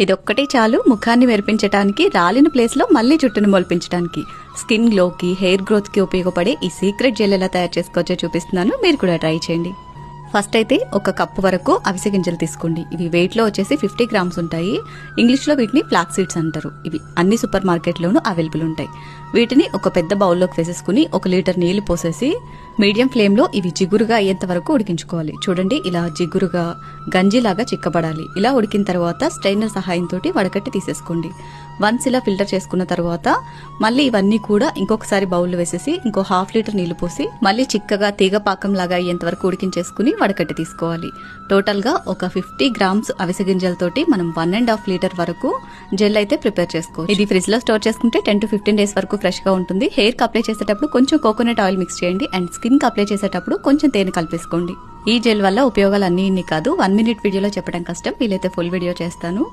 ఇదొక్కటే చాలు ముఖాన్ని మెరిపించడానికి, రాలిన ప్లేస్ లో మళ్ళీ జుట్టును మొలిపించడానికి, స్కిన్ గ్లోకి, హెయిర్ గ్రోత్ కి ఉపయోగపడే ఈ సీక్రెట్ జెల్ ఎలా తయారు చేసుకోవచ్చో చూపిస్తున్నాను. మీరు కూడా ట్రై చేయండి. ఫస్ట్ అయితే ఒక కప్పు వరకు అవిసె గింజలు తీసుకోండి. ఇవి వెయిట్ లో వచ్చేసి 50 గ్రామ్స్ ఉంటాయి. ఇంగ్లీష్ లో వీటిని ఫ్లాక్ సీడ్స్ అంటారు. ఇవి అన్ని సూపర్ మార్కెట్ లోనూ అవైలబుల్ ఉంటాయి. వీటిని ఒక పెద్ద బౌల్లోకి వేసేసుకుని 1 లీటర్ నీళ్లు పోసేసి మీడియం ఫ్లేమ్ లో ఇవి జిగురుగా అయ్యేంత వరకు ఉడికించుకోవాలి. చూడండి, ఇలా జిగురుగా గంజిలాగా చిక్కబడాలి. ఇలా ఉడికిన తర్వాత స్ట్రైనర్ సహాయంతో వడకట్టి తీసేసుకోండి. వన్స్ ఇలా ఫిల్టర్ చేసుకున్న తర్వాత మళ్ళీ ఇవన్నీ కూడా ఇంకొకసారి బౌల్లో వేసేసి ఇంకో 1/2 లీటర్ నీళ్లు పోసి మళ్ళీ చిక్కగా తీగ పాకం లాగా అయ్యేంత వరకు ఉడికించేసుకుని వడకట్టి తీసుకోవాలి. టోటల్ గా ఒక 50 గ్రామ్స్ అవిసె గింజలతోటి మనం 1.5 లీటర్ వరకు జెల్ అయితే ప్రిపేర్ చేసుకోవచ్చు. ఇది ఫ్రిడ్జ్ లో స్టోర్ చేసుకుంటే 10 to 15 డేస్ వరకు ఫ్రెష్ గా ఉంటుంది. హెయిర్ కి అప్లై చేసేటప్పుడు కొంచెం కోకోనట్ ఆయిల్ మిక్స్ చేయండి అండ్ స్కిన్ కి అప్లై చేసేటప్పుడు కొంచెం తేనె కలిపేసుకోండి. ఈ జెల్ వల్ల ఉపయోగాలు అన్ని ఇన్ని కాదు. 1 minute వీడియోలో చెప్పడం కష్టం. వీలైతే ఫుల్ వీడియో చేస్తాను.